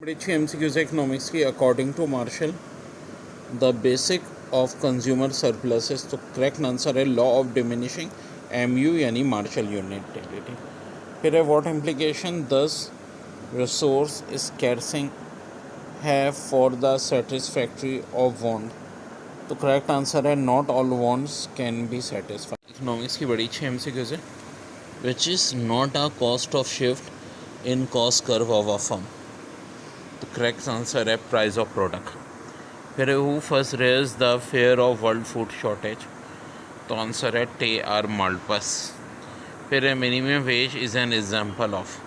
बड़ी अच्छी MCQs economics की according to Marshall the basic of consumer surpluses. तो करेक्ट आंसर है लॉ ऑफ डिमिनिशिंग MU यानी मार्शल यूनिटैलिटी। फिर है what implication does resource scarcity है for the satisfactory of want. तो करेक्ट आंसर है not all wants can be satisfied. Economics की बड़ी अच्छी MCQs है which is not a cost of shift in cost curve of a firm. तो correct answer है price of product. फिर who first raise the fear of world food shortage. तो answer है T.R. Malthus. फिर है minimum wage is an example of.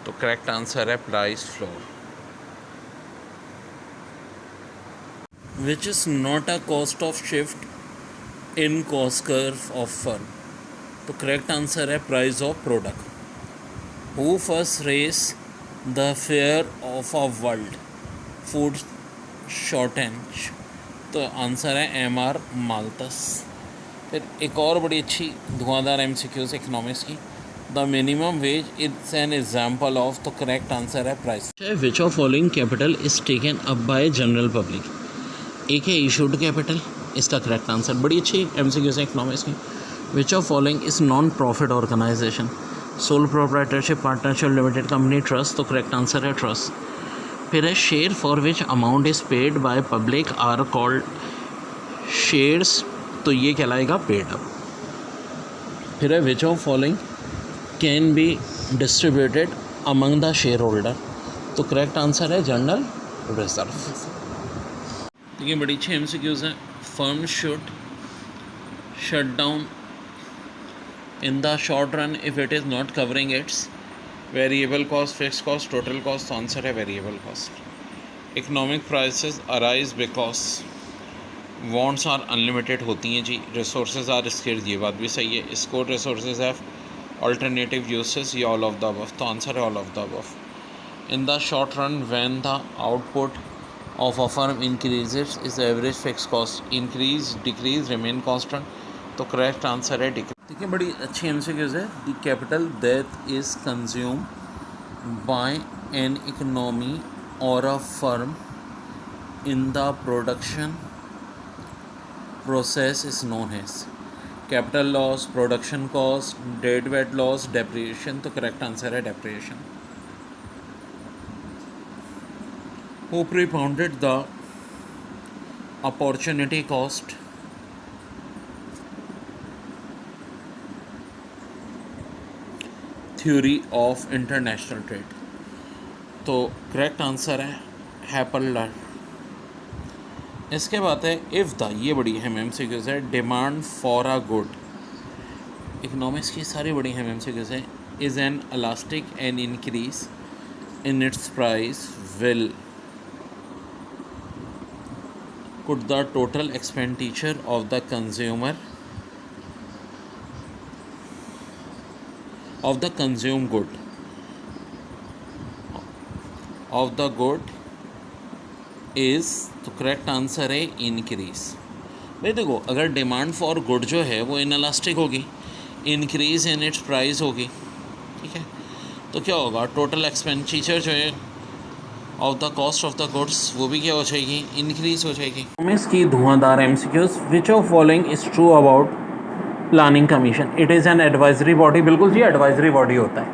तो correct answer है price floor. Which is not a cost of shift in cost curve of firm. तो correct answer है price of product. Who first raise the fear of a world food shortage. तो answer है M.R. माल्पस। फिर एक और बड़ी अच्छी धुआंधार MCQs इकोनॉमिक्स की the minimum wage it's an example of. तो करेक्ट आंसर है price. Which of following capital is taken up by general public. एक है इशूड कैपिटल, इसका करेक्ट आंसर। बड़ी अच्छी MCQs इकोनॉमिक्स की which of following is non profit organisation. Sole proprietorship, partnership, limited company, trust. तो correct answer है trust. फिर है share for which amount is paid by public are called shares. तो ये कहलाएगा पेड अप। फिर है which of following can be distributed among the share holder. तो करेक्ट आंसर है जनरल रिजर्व। देखिए बड़ी अच्छी MCQs हैं। Firm should shut down in the short run if it is not covering its variable cost, fix cost, total cost. तो answer है variable cost. Economic prices arise because wants are unlimited होती हैं जी, resources are scarce. ये बात भी सही है। Scarce resources have alternative uses, या ऑल ऑफ द अबव। तो आंसर है all of the above. In the short run when the output of a firm increases is average fixed cost increase decrease remain constant. तो correct answer है decrease. देखिए बड़ी अच्छी MCQs है the capital that is consume by an economy और a firm in the production process is known as capital loss, production cost, deadweight loss, depreciation। तो correct answer है depreciation। Who propounded the opportunity cost theory of international trade। तो correct answer है हैपलर। इसके बाद है if the, ये बड़ी अहम MCQs है demand for a good. Economics की सारी बड़ी अहम MCQs है is an elastic an increase in its price will could the total expenditure of the consumer of the consumed good of the good is। तो correct answer है increase. भाई देखो अगर डिमांड फॉर गुड जो है वो inelastic होगी, increase in its price होगी, ठीक है, तो क्या होगा टोटल एक्सपेंडिचर जो है of the cost of the goods वो भी क्या हो जाएगी, इंक्रीज हो जाएगी। इसकी धुआंधार MCQs which of following is true about planning commission. It is an advisory body. बिल्कुल जी एडवाइजरी बॉडी होता है।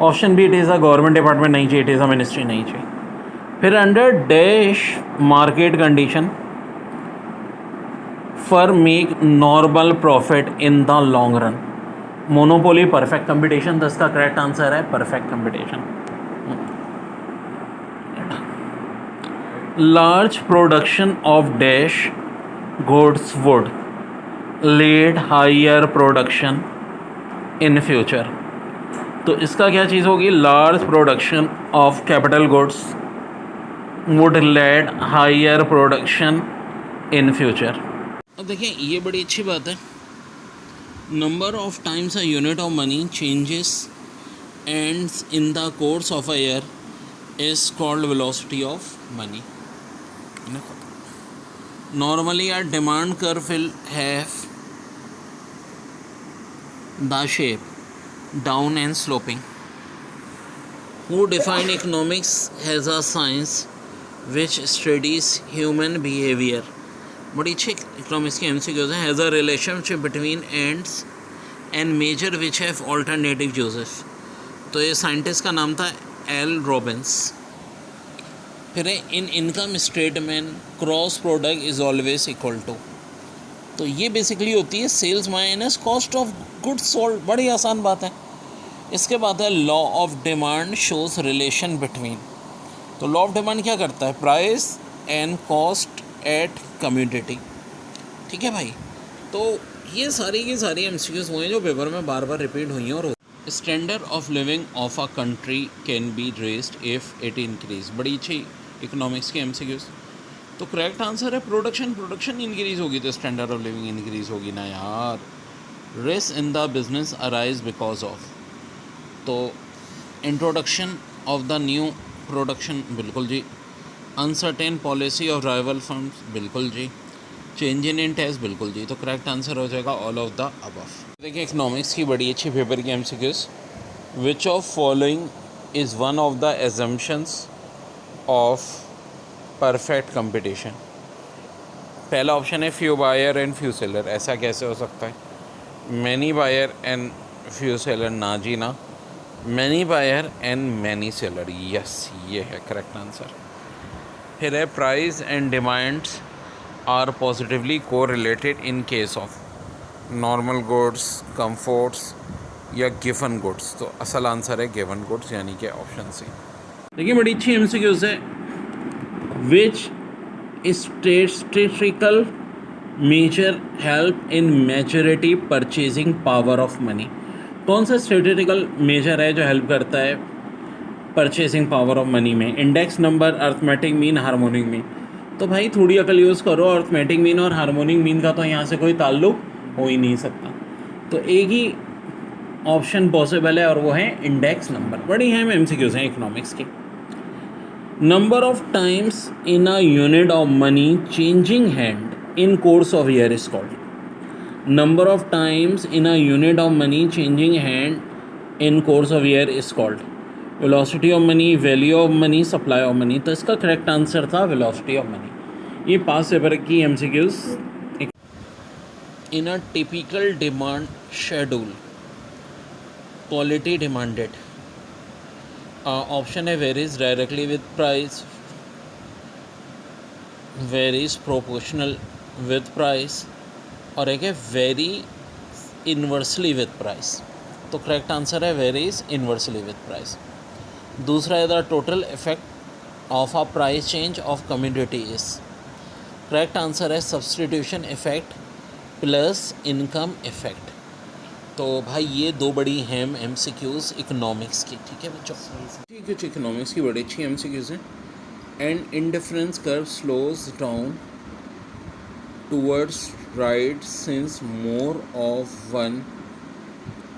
Option B it is a government department, नहीं चाहिए। इट इज़ अ मिनिस्ट्री, नहीं चाहिए। फिर under dash market condition firm make normal profit in the long run. Monopoly, perfect competition. तो इसका करेक्ट आंसर है perfect competition. Large production of dash goods would lead hire production in future. तो इसका क्या चीज़ होगी, large production of capital goods would lead hire production in future. अब देखिए ये बड़ी अच्छी बात है। Number of times a unit of money changes ends in the course of a year is called velocity of money. Normally a demand curve will have the shape down and sloping. Who defined economics as a science which studies human behavior? बड़ी अच्छी economics की MCQs हैं. Has a relationship between ends and measure which have alternative uses. तो ये scientist का नाम था L Robbins. फिर in income statement cross product is always equal to. तो ये बेसिकली होती है sales minus cost of goods sold. बड़ी आसान बात है. इसके बाद है law of demand shows relation between. तो लॉ ऑफ डिमांड क्या करता है? Price and cost at community. ठीक है भाई. तो ये सारी की सारी MCQs हुए हैं जो पेपर में बार बार रिपीट हुई हैं. और standard of living of a country can be raised if it increase. बड़ी अच्छी इकोनॉमिक्स की MCQs. तो करेक्ट आंसर है प्रोडक्शन इंक्रीज होगी तो स्टैंडर्ड ऑफ लिविंग इंक्रीज होगी ना यार. Risk in the business arise because of. तो introduction of the new production, बिल्कुल जी. Uncertain policy of rival firms, बिल्कुल जी. चेंज इन टेस्ट, बिल्कुल जी. तो करेक्ट आंसर हो जाएगा ऑल ऑफ द अबव. देखिए इकोनॉमिक्स की बड़ी अच्छी पेपर की MCQs. Which of following is one of the assumptions of perfect competition. पहला ऑप्शन है few buyer and few seller. ऐसा कैसे हो सकता है? Many buyer and few seller, ना जी ना. Many buyer and many seller, yes, ये है करेक्ट आंसर. फिर है price and demands are positively correlated in case of normal goods, comforts या गिवन गुड्स. तो असल आंसर है गिवन गुड्स, यानी कि ऑप्शन सी. देखिए बड़ी अच्छी MCQs है. Which statistical measure help in majority purchasing power of money. कौन सा स्टैटिस्टिकल मेजर है जो हेल्प करता है परचेजिंग पावर ऑफ मनी में? Index number, arithmetic mean, harmonic mean. तो भाई थोड़ी अकल यूज़ करो. अर्थमेटिक मीन और हार्मोनिक मीन का तो यहाँ से कोई ताल्लुक हो ही नहीं सकता. तो एक ही ऑप्शन पॉसिबल है और वो है इंडेक्स नंबर. बड़ी हैं MCQs हैं इकोनॉमिक्स की. Number of times in a unit of money changing hand in course of year is called. Number of times in a unit of money changing hand in course of year is called. Velocity of money, value of money, supply of money. तो इसका correct answer था velocity of money. ये पास paper की MCQs. In a typical demand schedule quality demanded. Option है varies directly with price, varies proportional with price, और एक है vary inversely with price. तो करेक्ट आंसर है वेरीज इन्वर्सली विद प्राइस. दूसरा है the total effect of a price change of commodity is. Correct answer है substitution effect plus income effect. तो भाई ये दो बड़ी हैं MCQs इकोनॉमिक्स की. ठीक है बच्चों, कुछ इकोनॉमिक्स की बड़ी अच्छी MCQs हैं. And indifference curve slopes down towards right since more of one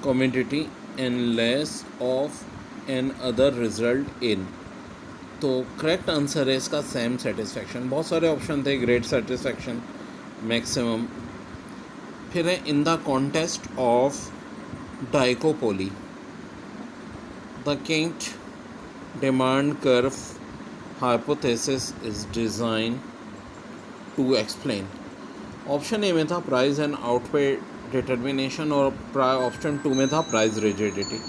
community and less of another result in. तो करेक्ट आंसर है इसका सेम सेटिस्फैक्शन. बहुत सारे ऑप्शन थे. Great satisfaction, maximum. फिर है in the context of duopoly the kinked demand curve hypothesis is design to explain. Option A में था प्राइस एंड आउटपुट डिटर्मिनेशन और ऑप्शन 2 में था प्राइस रिजिडिटी.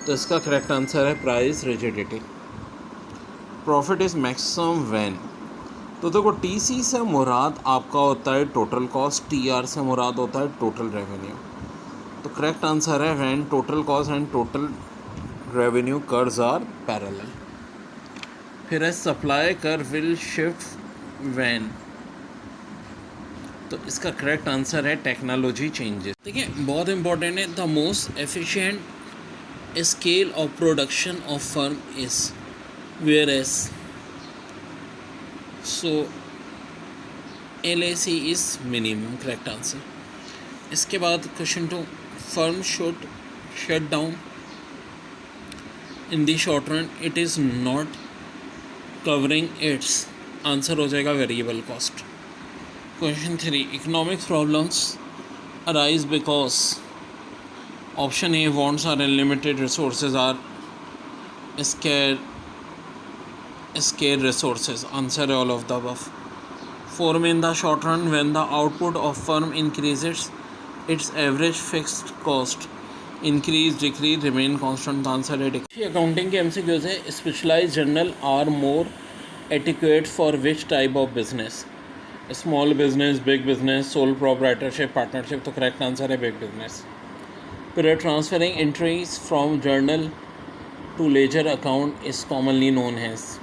तो इसका करेक्ट आंसर है price rigidity. Profit is maximum when. तो देखो TC से मुराद आपका होता है टोटल कॉस्ट, TR से मुराद होता है टोटल रेवेन्यू. तो करेक्ट आंसर है when total cost and total revenue curves are parallel. फिर है supply curve will shift when. तो इसका करेक्ट आंसर है टेक्नोलॉजी चेंजेस. देखिए बहुत इंपॉर्टेंट है. The most efficient scale of production of firm is where as. So LAC is minimum. Correct answer. इसके बाद question 2, firm should shut down in the short run, it is not covering it's. Answer हो जाएगा variable cost. Question 3, economic problems arise because. Option A wants are unlimited, resources are scarce resources. Answer all of the above. Form in the short run, when the output of firm increases, its average fixed cost increase, decrease, remain constant. The answer है decrease. Accounting के MCQs है. Specialized journal are more adequate for which type of business? Small business, big business, sole proprietorship, partnership. तो correct answer है big business. Period transferring entries from journal to ledger account is commonly known as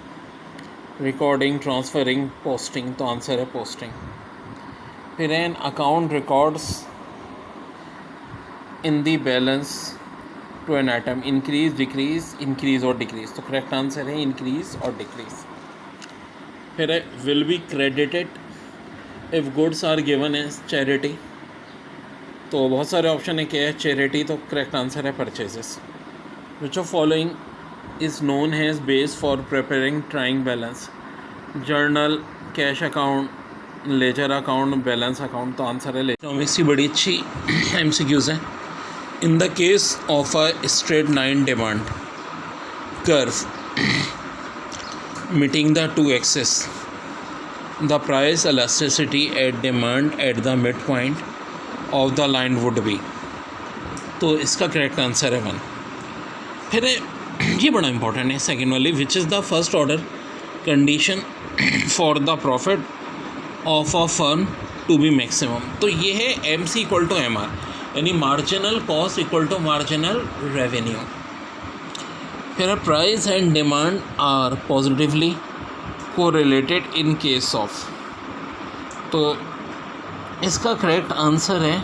recording, transferring, posting. तो answer है posting. फिर an account records in the balance to an item, increase, decrease, increase और decrease. तो correct answer है increase और decrease. फिर है will be credited if goods are given as charity. तो बहुत सारे ऑप्शन है क्या है चैरिटी. तो करेक्ट आंसर है purchases. Which of following is known as base for preparing trying balance? Journal, cash account, ledger account, balance account. तो answer है इकोनॉमिक्स की बड़ी अच्छी MCQs हैं. In the case of a straight line demand curve meeting the two axes, the price elasticity at demand at the mid point of the line would be. तो इसका correct answer है 1. फिर ये बड़ा इंपॉर्टेंट है second वाली. Which is the first order condition for the profit of a firm to be maximum. तो ये है MC = MR, यानी marginal cost equal to marginal revenue. फिर price and demand are positively correlated in case of. तो इसका correct answer है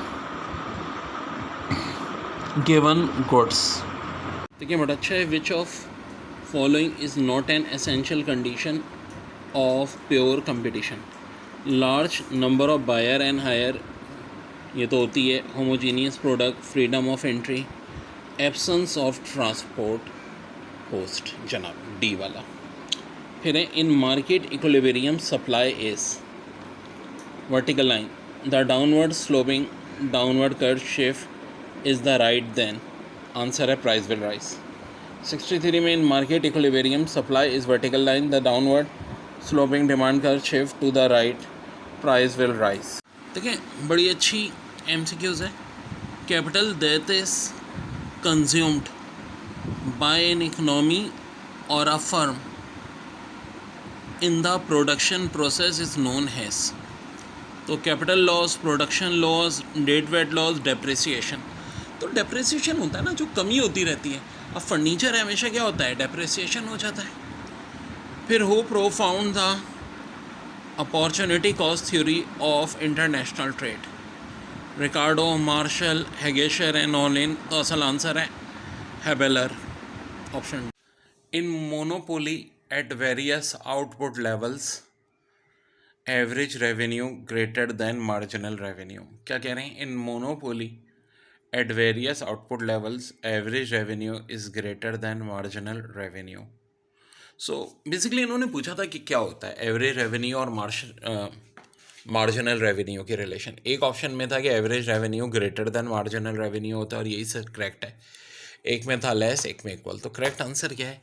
गिवन goods. देखिए बड़ा अच्छा है. Which of following is not an essential condition of pure competition? Large number of buyer and higher, ये तो होती है. Homogeneous product, freedom of entry, absence of transport cost. जनाब डी वाला. फिर है in market equilibrium supply is vertical line, the downward sloping downward curve shift is the right. Then answer है price will rise. 63 में in market equilibrium supply is vertical line, the downward sloping demand curve shift to the right, price will rise. देखिए बड़ी अच्छी MCQs है. Capital that is consumed by an economy और a firm in the production process is known as. तो capital loss, production loss, dead weight loss, depreciation. तो depreciation होता है ना जो कमी होती रहती है. अब फर्नीचर है हमेशा क्या होता है डेप्रिसिएशन हो जाता है. फिर who propound the opportunity cost theory of international trade? Ricardo, Marshall, Heckscher and Ohlin. तो असल आंसर है Haberler, option. In monopoly at various output levels average revenue greater than marginal revenue. क्या कह रहे हैं? In monopoly at various output levels average revenue is greater than marginal revenue. So basically इन्होंने पूछा था कि क्या होता है एवरेज रेवेन्यू और मार्जिनल रेवेन्यू की रिलेशन. एक ऑप्शन में था कि average revenue greater than marginal revenue होता है और यही सर करेक्ट है. एक में था लेस, एक में इक्वल. तो करेक्ट आंसर क्या है?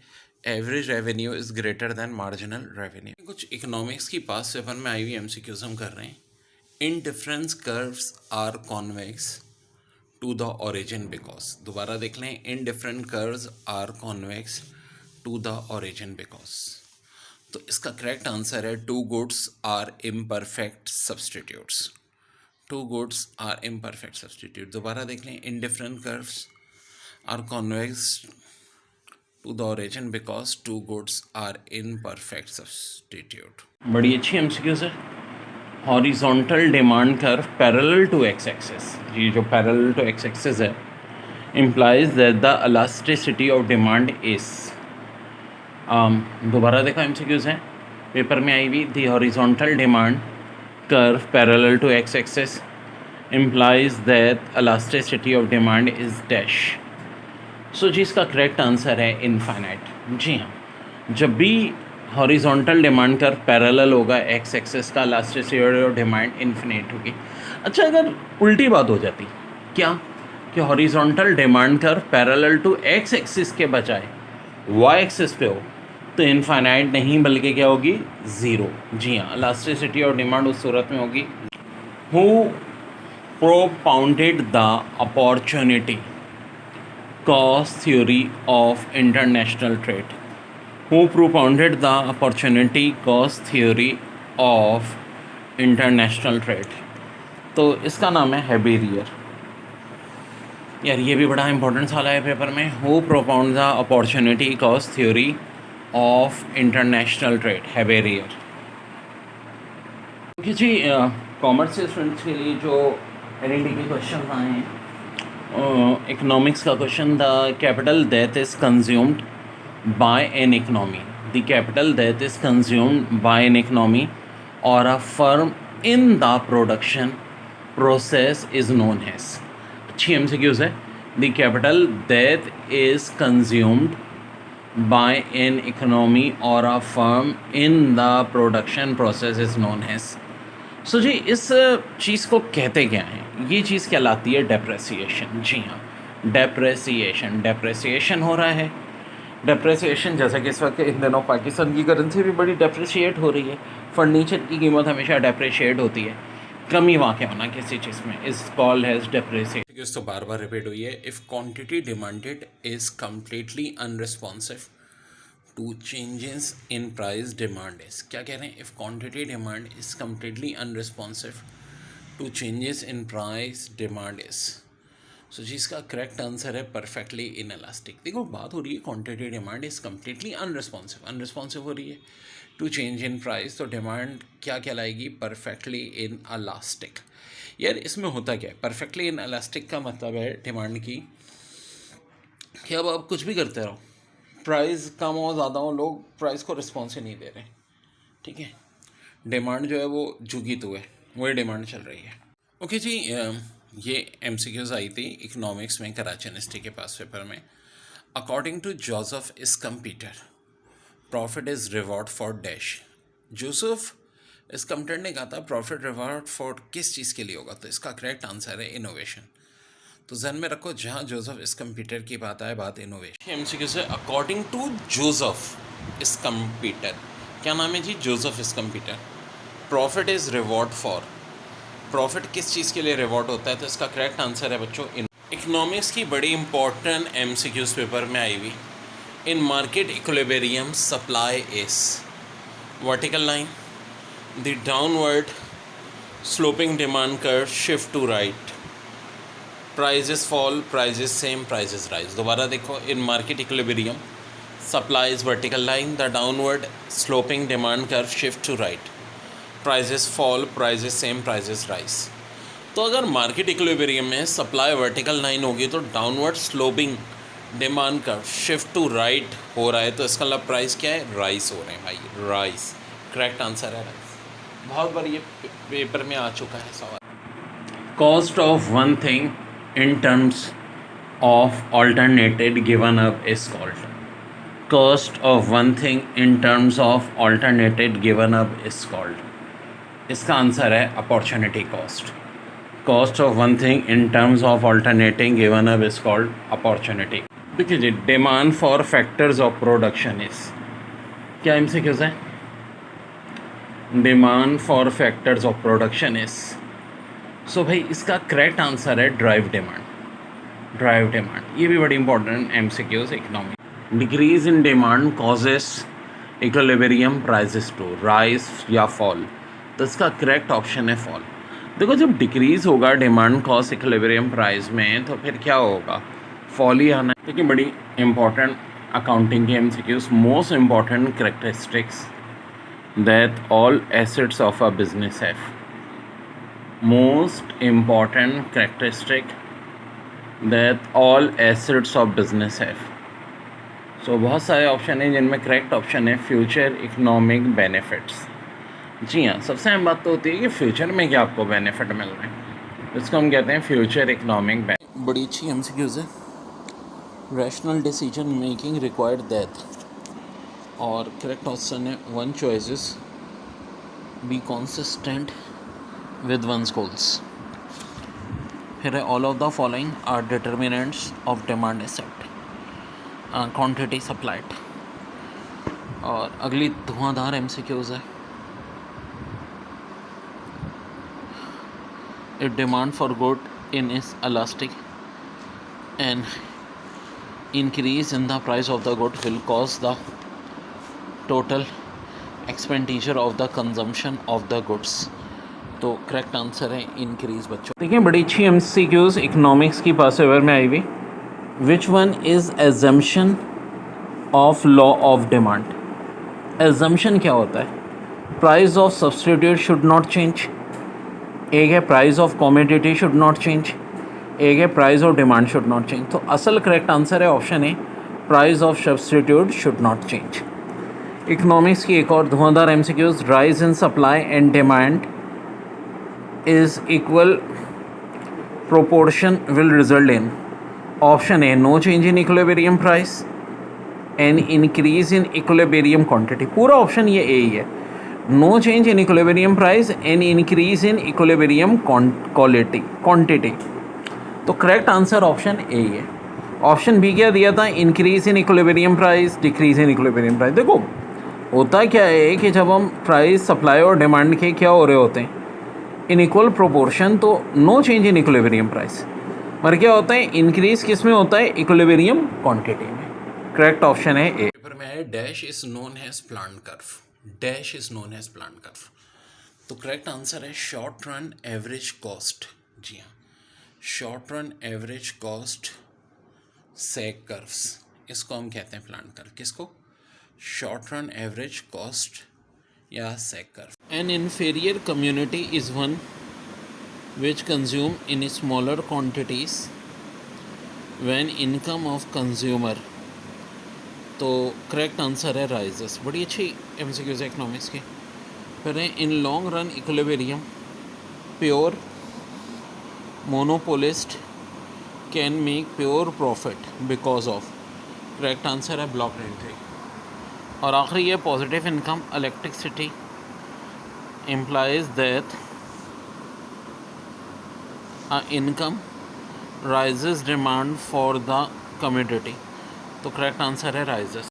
Average revenue is greater than marginal revenue. कुछ इकोनॉमिक्स की पास पेपर में आई हुई MCQs हम कर रहे हैं. Indifference curves are convex to the origin because. दोबारा देख लें. Indifference curves are convex to the origin because. तो इसका करेक्ट आंसर है two goods are imperfect substitutes. Two goods are imperfect substitute. दोबारा देख लें. Indifference curves are convex to the origin because two goods are imperfect substitute. बड़ी अच्छी MCQ है. Horizontal demand curve parallel to X axis. ये जो parallel to X axis है implies that the elasticity of demand is. दोबारा देखो MCQs हैं paper में आई हुई. The horizontal demand curve parallel to X axis implies that elasticity of demand is dash. So जी इसका करेक्ट आंसर है इनफाइनाइट. जी हाँ, जब भी हॉरिजॉन्टल डिमांड कर्व पैरेलल होगा एक्स एक्सिस का, इलास्टिसिटी ऑफ डिमांड इन्फिनिट होगी. अच्छा अगर उल्टी बात हो जाती क्या कि horizontal demand curve parallel to X axis के बजाय वाई एक्सिस पे हो तो इनफाइनाइट नहीं बल्कि क्या होगी, ज़ीरो। जी हाँ, इलास्टिसिटी और डिमांड उस सूरत में होगी। Who propounded the opportunity cost theory of international trade. Who propounded the opportunity cost theory of international trade. तो इसका नाम है हेबेरियर। यार ये भी बड़ा इंपॉर्टेंट सवाल है पेपर में। Who propound the opportunity cost theory of international trade, Haberler. क्योंकि जी कॉमर्स के स्टूडेंट्स के लिए जो एन के क्वेश्चन आए हैं, इकोनॉमिक्स का question, the capital that is consumed by an economy, the capital that is consumed by an economy और a firm in the production process is known as. अच्छी MCQs है। The capital that is consumed by an economy और a firm in the production process is known as. So जी इस चीज़ को कहते क्या हैं? ये चीज़ कहलाती है डेप्रेसिएशन। जी हाँ, डेप्रेसिएशन हो रहा है। डेप्रेसिएशन जैसा कि इस वक्त इन दिनों पाकिस्तान की करेंसी भी बड़ी डेप्रिशिएट हो रही है। फर्नीचर की कीमत हमेशा डेप्रिशिएट होती है। कमी वाक़ होना किसी चीज़ में इज़ कॉल्ड एज डेप्रेसिएशन। तो बार बार रिपीट हुई है। If quantity demanded is completely unresponsive to changes in price demand is. क्या कह रहे हैं? If quantity demand is completely unresponsive to changes in price demand is. So जी इसका करेक्ट आंसर है परफेक्टली इनएलास्टिक। देखो बात हो रही है quantity demand is completely unresponsive हो रही है टू चेंज इन प्राइस, तो डिमांड क्या कहलाएगी? Perfectly inelastic. यार इसमें होता क्या है? परफेक्टली इन अलास्टिक का मतलब है डिमांड की कि अब आप कुछ भी करते रहो, प्राइस कम हो ज़्यादा हो, लोग प्राइस को रिस्पॉन्स ही नहीं दे रहे। ठीक है, डिमांड जो है वो झुकी तो है, वही डिमांड चल रही है। ओके जी, ये MCQs आई थी इकोनॉमिक्स में कराची यूनिवर्सिटी के पास पेपर में। According to Joseph Schumpeter, profit is reward for dash. Joseph Schumpeter ने कहा था प्रॉफिट रिवॉर्ड फॉर किस चीज़ के लिए होगा? तो इसका करेक्ट आंसर है इनोवेशन। तो जहन में रखो, जहाँ जोसेफ स्कम्पीटर की बात आए, बात इनोवेशन। MCQ से अकॉर्डिंग टू जोसेफ स्कम्पीटर, क्या नाम है जी? Joseph Schumpeter. Profit is reward for, profit किस चीज़ के लिए रिवॉर्ड होता है? तो इसका करेक्ट आंसर है बच्चों इकोनॉमिक्स की बड़ी इंपॉर्टेंट MCQs पेपर में आई हुई। In market equilibrium supply is vertical line, the downward sloping demand curve shift to right, prices fall, prices same, prices rise. दोबारा देखो, in market equilibrium supply is vertical line, the downward sloping demand curve shift to right, prices fall, prices same, prices rise. तो अगर market equilibrium में supply vertical line होगी तो downward sloping demand curve shift to right हो रहा है, तो इसका मतलब प्राइस क्या है? राइस हो रहे हैं भाई, राइस। करेक्ट आंसर है राइस। बहुत बार ये पेपर में आ चुका है सवाल। Cost of one thing in terms of alternated given up is called. Cost of one thing in terms of alternated given up is called. इसका आंसर है opportunity cost. Cost of one thing in terms of alternating given up is called opportunity. देखिए जी, demand for factors of production is, क्या MCQs है? Demand for factors of production is, so भाई इसका correct answer है derived demand. Derived demand ये भी बड़ी important MCQs economic. Decrease in demand causes equilibrium prices to rise या fall, तो इसका करेक्ट ऑप्शन है फॉल। देखो जब डिक्रीज़ होगा डिमांड कॉस्ट इक्विलिब्रियम प्राइस में, तो फिर क्या होगा? फॉल ही आना है। देखिए बड़ी इंपॉर्टेंट अकाउंटिंग की MCQs, most important characteristics that all assets of a business have. Most important characteristic that all assets of business have. So बहुत सारे ऑप्शन हैं जिनमें करेक्ट ऑप्शन है फ्यूचर इकोनॉमिक बेनिफिट्स। जी हाँ, सबसे अहम बात तो होती है कि फ्यूचर में क्या आपको बेनिफिट मिल रहे हैं, इसको हम कहते हैं फ्यूचर इकोनॉमिक बेनिफिट। बड़ी अच्छी MCQs है। Rational decision making required that, और करेक्ट ऑप्शन है one's choices be consistent with one's goals. फिर है all of the following are determinants of demand except quantity supplied. और अगली धुआंधार MCQs है. If demand for good is elastic, and increase in the price of the good will cause the total expenditure of the consumption of the goods. तो correct answer है increase. बच्चों देखिए बड़ी अच्छी MCQs economics की पास paper में आई हुई. Which one is assumption of law of demand. Assumption क्या होता है? Price of substitute should not change. एक है price of commodity should not change. एक है price of demand should not change. तो असल करेक्ट आंसर है option A, price of substitute should not change. Economics की एक और धुआंधार MCQs. Rise in supply and demand is equal proportion will result in. Option A, no change in equilibrium price and increase in equilibrium quantity. पूरा option ये A ही है. No change in equilibrium price and increase in equilibrium quantity. तो correct answer option A ही है. Option B क्या दिया था? Increase in equilibrium price, decrease in equilibrium price. देखो होता क्या है कि जब हम प्राइस सप्लाई और डिमांड के क्या हो रहे होते हैं इन इक्वल प्रोपोर्शन, तो no change in equilibrium price. पर क्या होता है? इंक्रीज किस में होता है? इक्विलिब्रियम क्वांटिटी में. करेक्ट ऑप्शन है ए. पेपर में है dash is known as plant curve. Dash is known as plant curve. तो करेक्ट आंसर है शॉर्ट रन एवरेज कॉस्ट. जी हाँ, short run average cost sag curves, इसको हम कहते हैं प्लांट कर्व. किसको? शॉर्ट रन एवरेज कॉस्ट या SAC curve. An inferior commodity is one which consume in smaller quantities when income of consumer. तो correct answer है राइजेस. बड़ी अच्छी MCQs है इकोनॉमिक्स की. फिर है in long run equilibrium pure monopolist can make pure profit because of. Correct answer है block रेंट्री. और आखिरी है positive income elasticity implies that income rises demand for the commodity. तो करेक्ट आंसर है राइजेस.